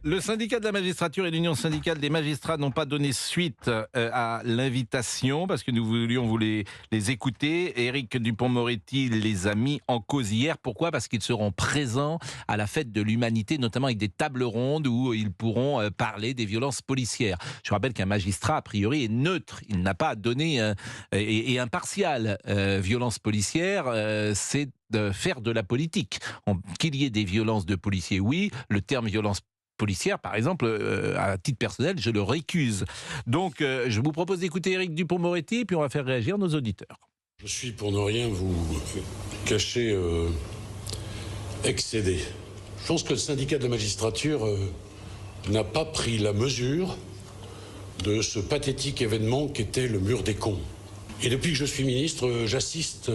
Le syndicat de la magistrature et l'Union syndicale des magistrats n'ont pas donné suite à l'invitation parce que nous voulions les écouter. Éric Dupond-Moretti les a mis en cause hier. Pourquoi ? Parce qu'ils seront présents à la fête de l'humanité, notamment avec des tables rondes où ils pourront parler des violences policières. Je rappelle qu'un magistrat, a priori, est neutre. Il n'a pas à donner et impartial. Violence policière, c'est de faire de la politique. Qu'il y ait des violences de policiers, oui. Le terme violence policière, par exemple, à titre personnel, je le récuse. Donc, je vous propose d'écouter Éric Dupond-Moretti, puis on va faire réagir nos auditeurs. Je suis, pour ne rien vous cacher, excédé. Je pense que le syndicat de la magistrature n'a pas pris la mesure de ce pathétique événement qu'était le mur des cons. Et depuis que je suis ministre, j'assiste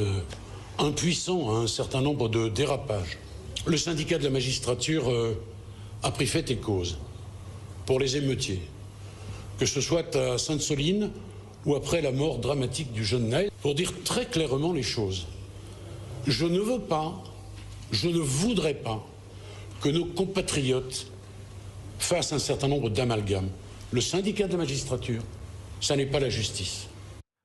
impuissant à un certain nombre de dérapages. Le syndicat de la magistrature a pris fait et cause pour les émeutiers, que ce soit à Sainte-Soline ou après la mort dramatique du jeune Naël, pour dire très clairement les choses. Je ne veux pas, je ne voudrais pas que nos compatriotes fassent un certain nombre d'amalgames. Le syndicat de la magistrature, ça n'est pas la justice.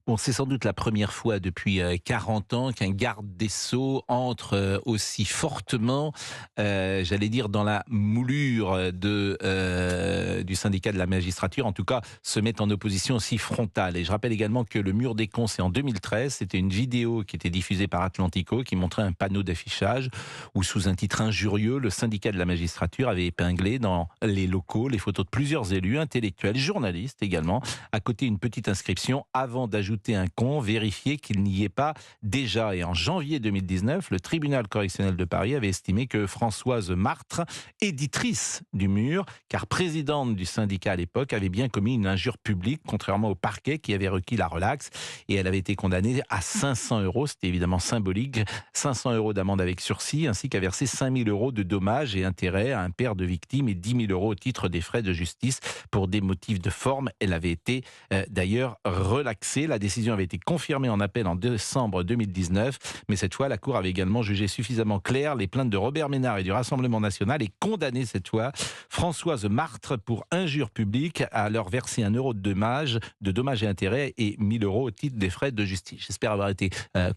Bon, c'est sans doute la première fois depuis 40 ans qu'un garde des Sceaux entre aussi fortement, j'allais dire, dans la moulure du syndicat de la magistrature, en tout cas, se met en opposition aussi frontale. Et je rappelle également que le mur des cons, c'est en 2013, c'était une vidéo qui était diffusée par Atlantico, qui montrait un panneau d'affichage où, sous un titre injurieux, le syndicat de la magistrature avait épinglé dans les locaux les photos de plusieurs élus, intellectuels, journalistes également, à côté une petite inscription avant d'ajouter un con, vérifier qu'il n'y ait pas déjà. Et en janvier 2019, le tribunal correctionnel de Paris avait estimé que Françoise Martre, éditrice du Mur, car présidente du syndicat à l'époque, avait bien commis une injure publique, contrairement au parquet qui avait requis la relaxe. Et elle avait été condamnée à 500 €, c'était évidemment symbolique, 500 € d'amende avec sursis, ainsi qu'à verser 5 000 € de dommages et intérêts à un père de victime et 10 000 € au titre des frais de justice pour des motifs de forme. Elle avait été d'ailleurs relaxée. La décision avait été confirmée en appel en décembre 2019, mais cette fois, la Cour avait également jugé suffisamment clair les plaintes de Robert Ménard et du Rassemblement national et condamné cette fois Françoise Martre pour injure publique à leur verser 1 € de dommages et intérêts et 1 000 € au titre des frais de justice. J'espère avoir été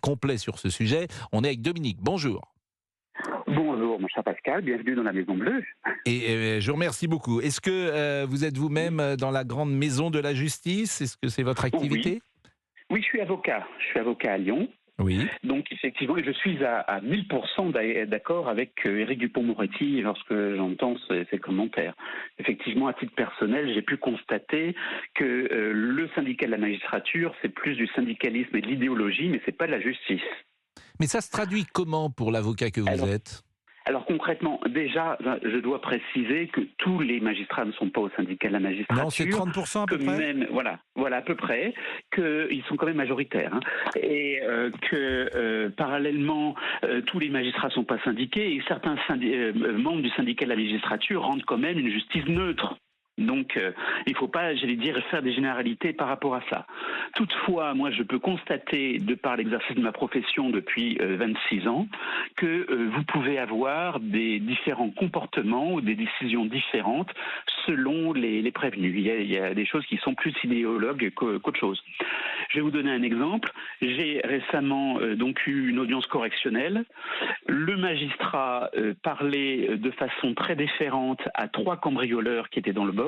complet sur ce sujet. On est avec Dominique. Bonjour. Bonjour, mon cher Pascal, bienvenue dans la Maison Bleue. Et je vous remercie beaucoup. Est-ce que vous êtes vous-même dans la grande maison de la justice ? Est-ce que c'est votre activité ? Oui, je suis avocat. Je suis avocat à Lyon. Oui. Donc, effectivement, je suis à 1000% d'accord avec Éric Dupond-Moretti lorsque j'entends ces commentaires. Effectivement, à titre personnel, j'ai pu constater que le syndicat de la magistrature, c'est plus du syndicalisme et de l'idéologie, mais c'est pas de la justice. Mais ça se traduit comment pour l'avocat que vous êtes ? Alors concrètement, déjà, je dois préciser que tous les magistrats ne sont pas au syndicat de la magistrature. Non, c'est 30% à peu près. Même, voilà à peu près, qu'ils sont quand même majoritaires. Et que parallèlement, tous les magistrats ne sont pas syndiqués et certains membres du syndicat de la magistrature rendent quand même une justice neutre. Donc, il ne faut pas, j'allais dire, faire des généralités par rapport à ça. Toutefois, moi, je peux constater, de par l'exercice de ma profession depuis 26 ans, que vous pouvez avoir des différents comportements ou des décisions différentes selon les prévenus. Il y a des choses qui sont plus idéologues qu'autre chose. Je vais vous donner un exemple. J'ai récemment donc eu une audience correctionnelle. Le magistrat parlait de façon très déférente à 3 cambrioleurs qui étaient dans le box.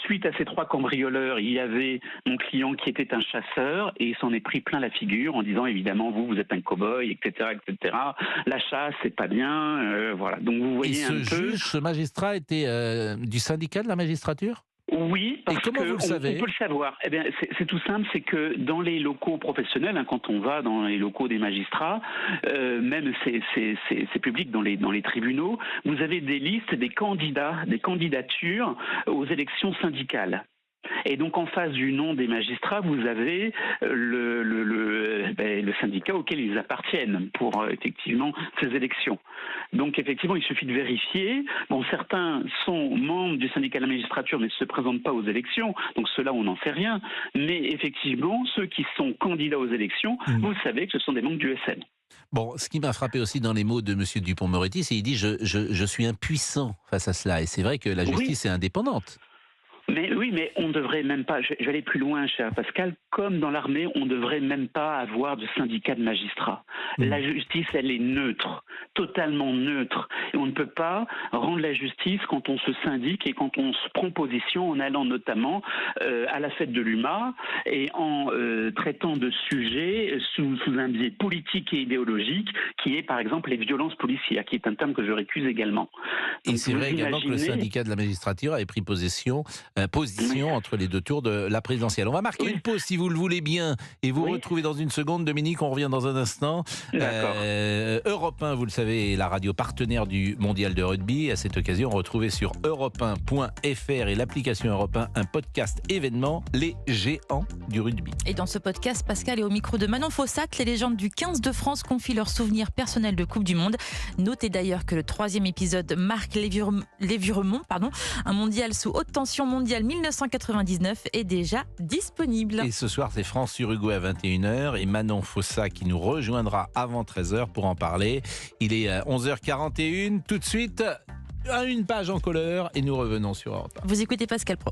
Suite à ces 3 cambrioleurs, il y avait mon client qui était un chasseur et il s'en est pris plein la figure en disant évidemment vous êtes un cow-boy, etc., etc. La chasse c'est pas bien, voilà. Donc vous voyez un peu. Ce magistrat était du syndicat de la magistrature ? Oui, parce qu'on peut le savoir. Eh bien, c'est tout simple, c'est que dans les locaux professionnels, quand on va dans les locaux des magistrats, même c'est public dans les tribunaux, vous avez des listes des candidats, des candidatures aux élections syndicales. Et donc en face du nom des magistrats, vous avez le syndicat auquel ils appartiennent pour effectivement ces élections. Donc effectivement, il suffit de vérifier. Bon, certains sont membres du syndicat de la magistrature mais ne se présentent pas aux élections, donc ceux-là on n'en sait rien. Mais effectivement, ceux qui sont candidats aux élections, vous savez que ce sont des membres du SN. Bon, ce qui m'a frappé aussi dans les mots de Monsieur Dupond-Moretti, c'est qu'il dit je suis impuissant face à cela. Et c'est vrai que la justice est indépendante. Mais oui, mais on ne devrait même pas, je vais aller plus loin, cher Pascal, comme dans l'armée, on ne devrait même pas avoir de syndicat de magistrats. La justice, elle est neutre, totalement neutre. Et on ne peut pas rendre la justice quand on se syndique et quand on se prend position en allant notamment à la fête de l'UMA et en traitant de sujets sous un biais politique et idéologique qui est par exemple les violences policières, qui est un terme que je récuse également. Et Donc, c'est vrai également que le syndicat de la magistrature avait pris position entre les deux tours de la présidentielle. On va marquer une pause si vous le voulez bien et vous retrouvez dans une seconde. Dominique, on revient dans un instant. Europe 1, vous le savez, est la radio partenaire du mondial de rugby. À cette occasion, retrouvez sur europe1.fr et l'application Europe 1 un podcast événement, les géants du rugby. Et dans ce podcast, Pascal est au micro de Manon Fossat. Les légendes du 15 de France confient leurs souvenirs personnels de Coupe du Monde. Notez d'ailleurs que le 3e épisode marque l'évirement, un mondial sous haute tension mondiale 1999 est déjà disponible. Et ce soir, c'est France-Uruguay à 21h et Manon Fossat qui nous rejoindra avant 13h pour en parler. Il est à 11h41. Tout de suite, une page en couleur et nous revenons sur Europe 1. Vous écoutez Pascal Pro.